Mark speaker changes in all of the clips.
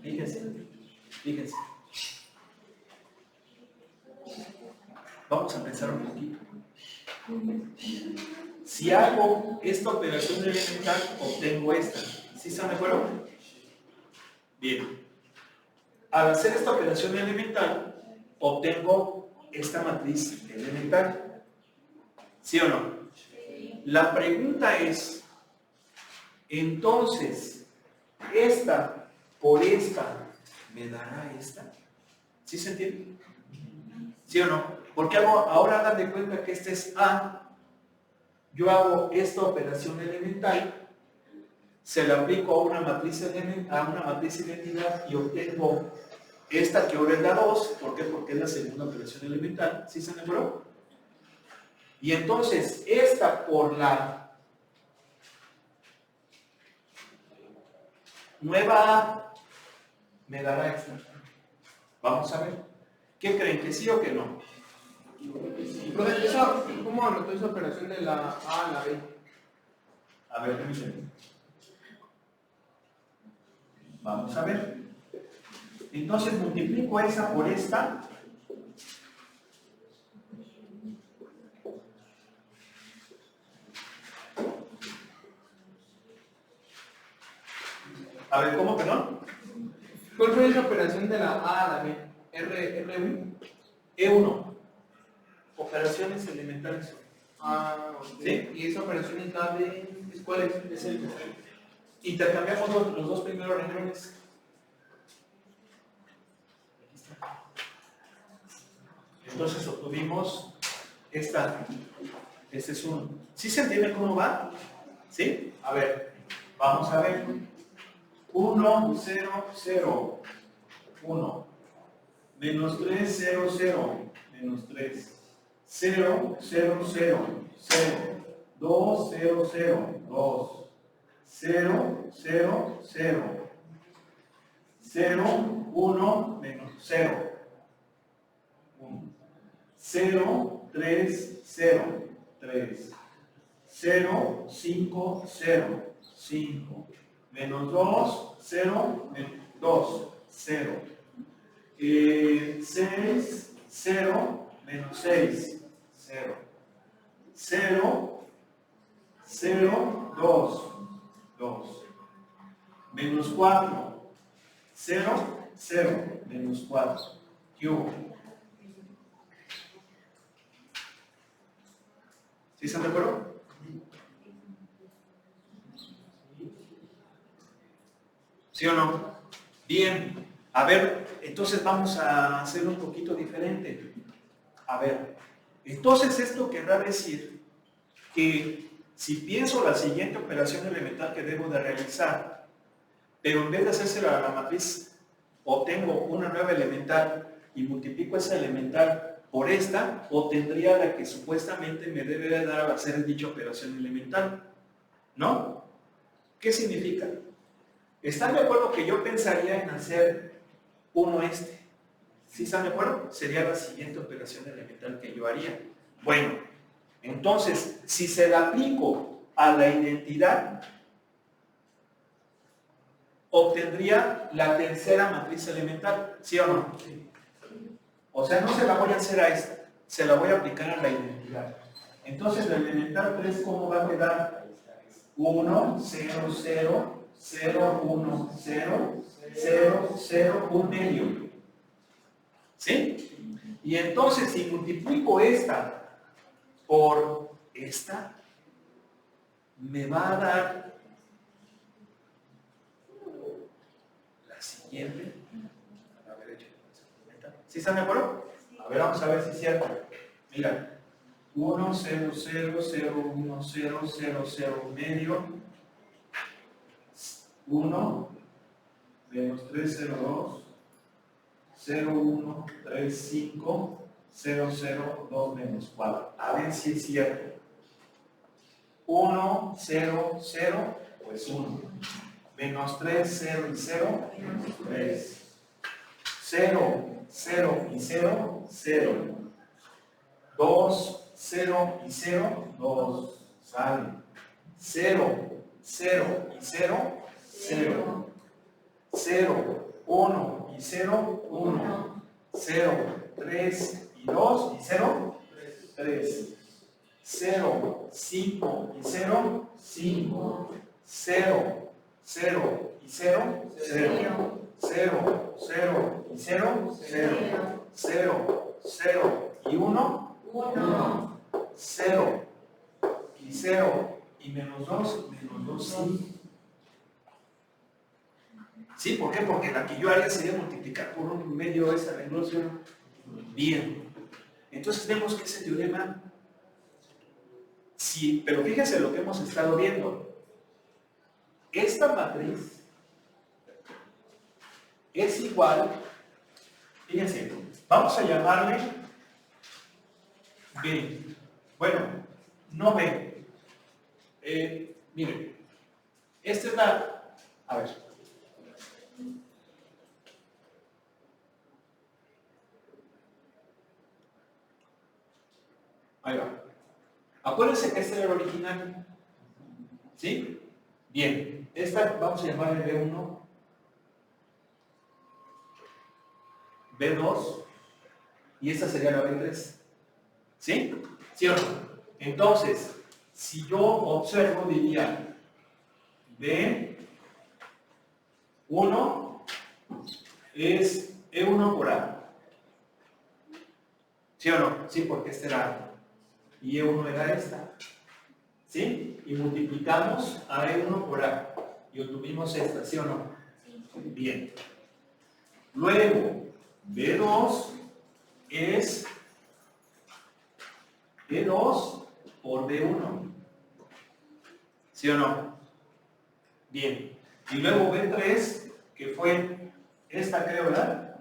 Speaker 1: Fíjense, fíjense. Vamos a pensar un poquito. Si hago esta operación elemental, obtengo esta. ¿Sí están de acuerdo? Bien. Al hacer esta operación elemental, obtengo esta matriz elemental. ¿Sí o no? La pregunta es, entonces, esta por esta, ¿me dará esta? ¿Sí se entiende? ¿Sí o no? Porque ahora hagan de cuenta que este es A. Yo hago esta operación elemental, se la aplico a una matriz identidad y obtengo esta que ahora es la 2. ¿Por qué? Porque es la segunda operación elemental. ¿Sí se me acuerdo? Y entonces, esta por la nueva A me dará esta. Vamos a ver. ¿Qué creen? ¿Que sí o que no?
Speaker 2: ¿Cómo anotó esa operación de la A a la B?
Speaker 1: A ver, permítanme. Vamos a ver. Entonces multiplico esa por esta. A ver, ¿cómo, perdón?
Speaker 2: ¿Cuál fue esa operación de la A a la B? R1.
Speaker 1: E1. Operaciones elementales.
Speaker 2: Ah, ok.
Speaker 1: ¿Sí?
Speaker 2: ¿Y esa operación es la de cuál es?
Speaker 1: Es el. Intercambiamos los dos primeros renglones. Aquí está. Entonces obtuvimos esta. Este es uno. ¿Sí se entiende cómo va? ¿Sí? A ver, vamos a ver. 1, 0, 0, 1. Menos 3, 0, 0, menos 3. 0, 0, 0, 0. 2, 0, 0, 2. 0, 0, 0. 0, 1, menos 0. 1. 0, 3, 0, 3. 0, 5, 0, 5. Menos 2, 0, 2, 0. 6, 0, menos 6, 0. 0, 0, 2, 2. Menos 4, 0, 0, menos 4. ¿Qué hubo? ¿Sí están de acuerdo? ¿Sí o no? Bien. A ver, entonces vamos a hacerlo un poquito diferente. A ver, entonces esto querrá decir que si pienso la siguiente operación elemental que debo de realizar, pero en vez de hacérsela a la matriz, obtengo una nueva elemental y multiplico esa elemental por esta, obtendría la que supuestamente me debe de dar al hacer dicha operación elemental. ¿No? ¿Qué significa? ¿Están de acuerdo que yo pensaría en hacer uno este? ¿Sí están de acuerdo? Sería la siguiente operación elemental que yo haría. Bueno, entonces, si se la aplico a la identidad, obtendría la tercera matriz elemental, ¿sí o no? Sí. O sea, no se la voy a hacer a esta, se la voy a aplicar a la identidad. Entonces, la elemental 3, ¿cómo va a quedar? 1, 0, 0, 0, 1, 0, 0, 0, 1 medio. ¿Sí? Y entonces, si multiplico esta por esta, me va a dar la siguiente. A ver, échale. ¿Sí están de acuerdo? A ver, vamos a ver si es cierto. Mira, 1, 0, 0, 0, 1, 0, 0, 0, medio. 1, menos 3, 0, 2, 0, 1, 3, 5, 0, 0, 2, menos 4. A ver si es cierto. 1, 0, 0, pues 1. Menos 3, 0 y 0, 3. 0, 0 y 0, 0. 2, 0 y 0, 2. Sale. 0, 0 y 0, 0. 0, 1 y 0, 1, 0, 3 y 2 y 0, 3, 0, 5 y 0, 5, 0, 0 y 0, 0, 0, 0 y 0, 0, 0, 0 y 1, 1, 0 y 0 y menos 2, sí. ¿Sí? ¿Por qué? Porque la que yo haría sería multiplicar por un medio esa renglón. Bien. Entonces vemos que ese teorema, sí, pero fíjense lo que hemos estado viendo. Esta matriz es igual, fíjense, vamos a llamarle B. Bueno, no B. Miren, esta es la, a ver. Ahí va. Acuérdense que este era el original. ¿Sí? Bien. Esta vamos a llamarle B1, B2 y esta sería la B3. ¿Sí? ¿Sí o no? Entonces, si yo observo, diría B1 es E1 por A. ¿Sí o no? Sí, porque este era A. Y E1 era esta. ¿Sí? Y multiplicamos a E1 por A. Y obtuvimos esta, ¿sí o no? Sí. Bien. Luego, B2 es E2 por B1. ¿Sí o no? Bien. Y luego B3, que fue esta, creo, ¿verdad?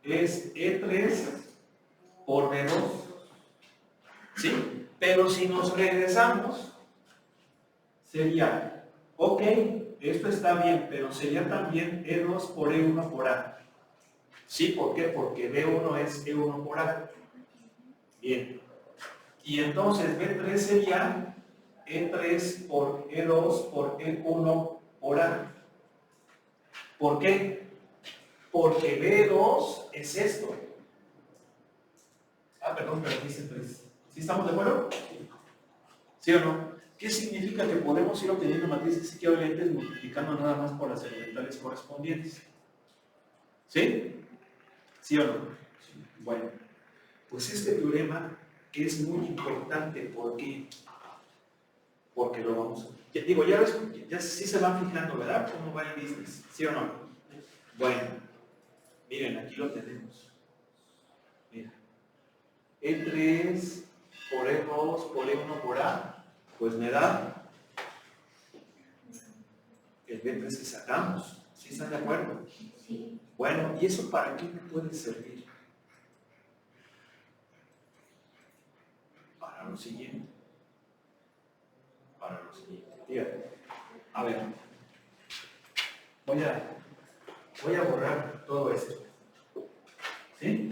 Speaker 1: Es E3 por B2. ¿Sí? Pero si nos regresamos, sería, ok, esto está bien, pero sería también E2 por E1 por A. ¿Sí? ¿Por qué? Porque B1 es E1 por A. Bien. Y entonces B3 sería E3 por E2 por E1 por A. ¿Por qué? Porque B2 es esto. Perdón, pero dice 3. ¿Sí estamos de acuerdo? ¿Sí o no? ¿Qué significa que podemos ir obteniendo matrices equivalentes multiplicando nada más por las elementales correspondientes? ¿Sí? ¿Sí o no? Bueno, pues este teorema es muy importante. ¿Por qué? Porque lo vamos a... ya sí se van fijando, ¿verdad? ¿Cómo va el business? ¿Sí o no? Bueno, miren, aquí lo tenemos. Mira. E3 por E2 por E1 por A, pues me da el B3 que sacamos. ¿Sí están de acuerdo? Sí. Bueno, ¿y eso para qué me puede servir? Para lo siguiente. Para lo siguiente. Fíjate. A ver. Voy a borrar todo esto. ¿Sí?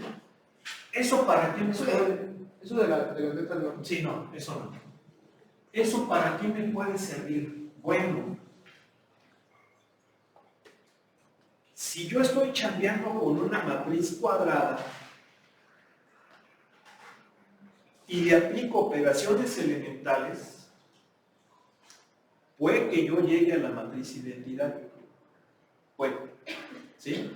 Speaker 1: ¿Eso para qué me puede?
Speaker 2: Eso de las letras no.
Speaker 1: Sí, no, eso no. ¿Eso para qué me puede servir? Bueno, si yo estoy chambeando con una matriz cuadrada y le aplico operaciones elementales, puede que yo llegue a la matriz identidad. Puede, ¿sí?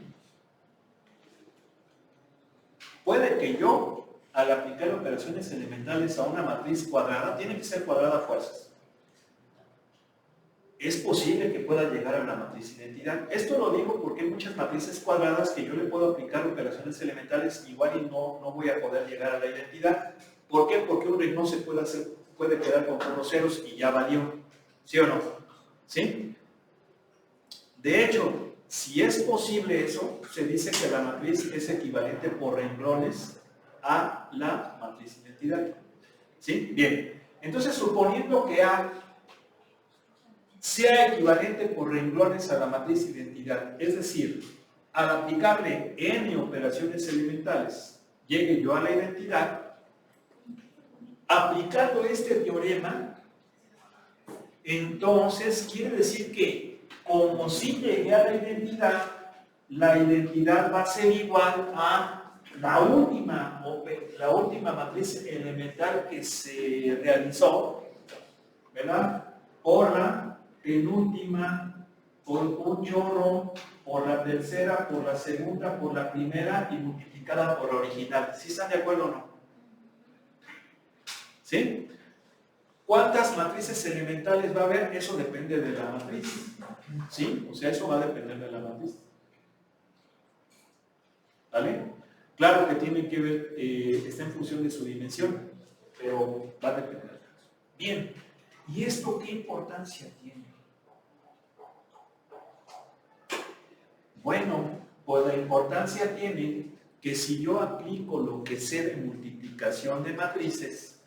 Speaker 1: Puede que yo, al aplicar operaciones elementales a una matriz cuadrada, tiene que ser cuadrada a fuerzas. Es posible que pueda llegar a la matriz identidad. Esto lo digo porque hay muchas matrices cuadradas que yo le puedo aplicar operaciones elementales igual y no voy a poder llegar a la identidad. ¿Por qué? Porque un renglón se puede quedar con unos ceros y ya valió. ¿Sí o no? ¿Sí? De hecho, si es posible eso, se dice que la matriz es equivalente por renglones a la matriz identidad. ¿Sí? Bien. Entonces, suponiendo que A sea equivalente por renglones a la matriz identidad, es decir, al aplicarle n operaciones elementales, llegue yo a la identidad, aplicando este teorema, entonces quiere decir que como si llegué a la identidad va a ser igual a la última matriz elemental que se realizó, ¿verdad? Por la penúltima, por un chorro, por la tercera, por la segunda, por la primera y multiplicada por la original. ¿Sí están de acuerdo o no? ¿Sí? ¿Cuántas matrices elementales va a haber? Eso depende de la matriz. ¿Sí? O sea, eso va a depender de la matriz. ¿Vale? Claro que tiene que ver, está en función de su dimensión, pero va a depender. Bien, ¿y esto qué importancia tiene? Bueno, pues la importancia tiene que si yo aplico lo que sé de multiplicación de matrices,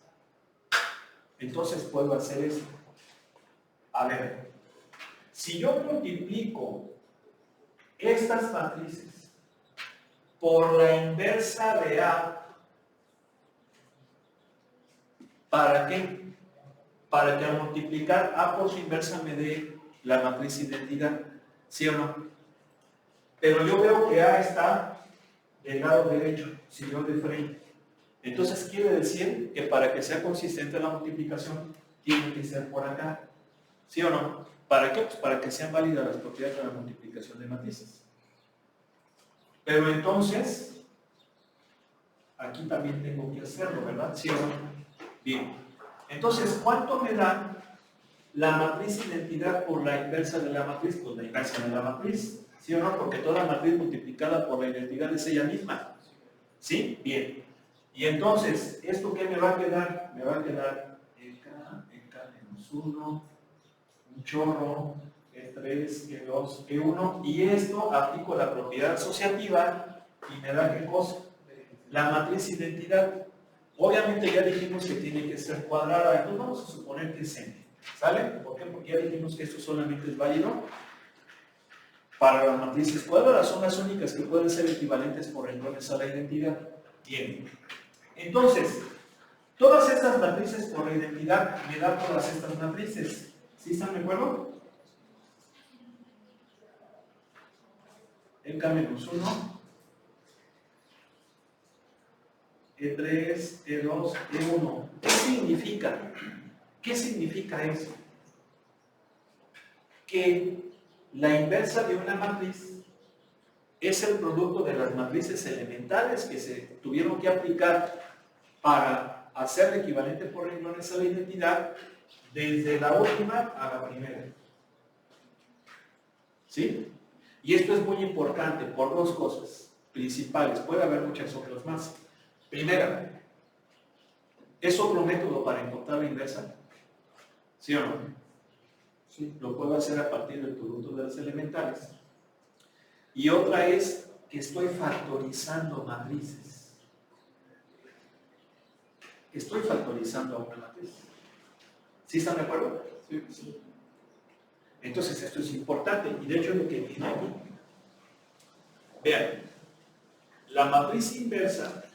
Speaker 1: entonces puedo hacer esto. A ver, si yo multiplico estas matrices por la inversa de A, ¿para qué? Para que al multiplicar A por su inversa me dé la matriz identidad, ¿sí o no? Pero yo veo que A está del lado derecho, si yo de frente. Entonces quiere decir que para que sea consistente la multiplicación, tiene que ser por acá, ¿sí o no? ¿Para qué? Pues para que sean válidas las propiedades de la multiplicación de matrices. Pero entonces, aquí también tengo que hacerlo, ¿verdad? ¿Sí o no? Bien. Entonces, ¿cuánto me da la matriz identidad por la inversa de la matriz? Pues la inversa de la matriz, ¿sí o no? Porque toda matriz multiplicada por la identidad es ella misma. ¿Sí? Bien. Y entonces, ¿esto qué me va a quedar? Me va a quedar E1, un chorro, E3, E2, E1, y esto aplico la propiedad asociativa y me da ¿qué cosa? La matriz identidad. Obviamente ya dijimos que tiene que ser cuadrada, entonces vamos a suponer que es n. ¿Sale? ¿Por qué? Porque ya dijimos que esto solamente es válido para las matrices cuadradas, son las únicas que pueden ser equivalentes por renglones a la identidad. Bien. Entonces, todas estas matrices por la identidad me dan todas estas matrices. ¿Sí están de acuerdo? E-1, E3, E2, E1. ¿Qué significa? ¿Qué significa eso? Que la inversa de una matriz es el producto de las matrices elementales que se tuvieron que aplicar para hacer el equivalente por renglones a la identidad desde la última a la primera. ¿Sí? Y esto es muy importante por dos cosas principales. Puede haber muchas otras más. Primera, ¿es otro método para encontrar la inversa? ¿Sí o no? Sí, lo puedo hacer a partir del producto de las elementales. Y otra es que estoy factorizando matrices. Estoy factorizando a una matriz. ¿Sí están de acuerdo? Sí, sí. Entonces esto es importante y de hecho es lo que viene aquí. Vean, la matriz inversa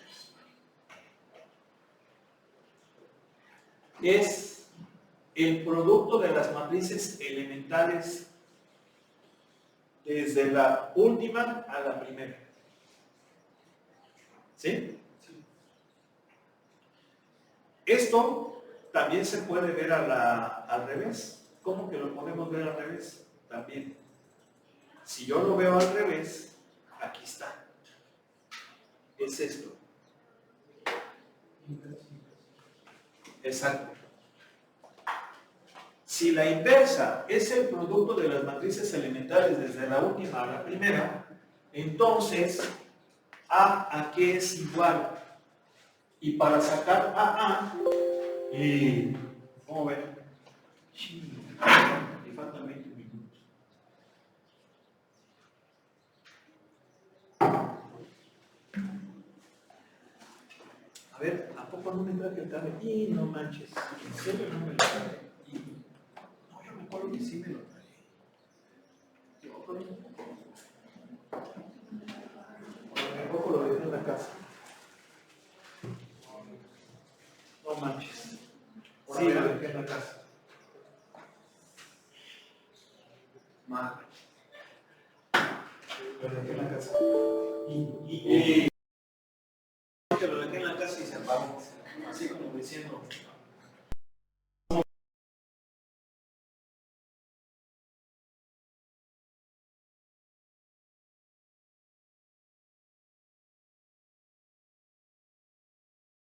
Speaker 1: es el producto de las matrices elementales desde la última a la primera. ¿Sí? Sí. Esto también se puede ver al revés. ¿Cómo que lo podemos ver al revés? También. Si yo lo veo al revés, aquí está. Es esto. Exacto. Si la inversa es el producto de las matrices elementales desde la última a la primera, entonces ¿a qué es igual? Y para sacar a ¿cómo ven? Me faltan 20 minutos. A ver, ¿a poco no me traje el cable? Y no manches, en serio no me lo traje. No, yo me acuerdo que sí me lo traje. Tampoco lo dejé en la casa. No manches. Sí, lo dejé en la casa. Madre. Lo dejé en la casa. Y que lo dejé en la casa y se apagó. Así como diciendo,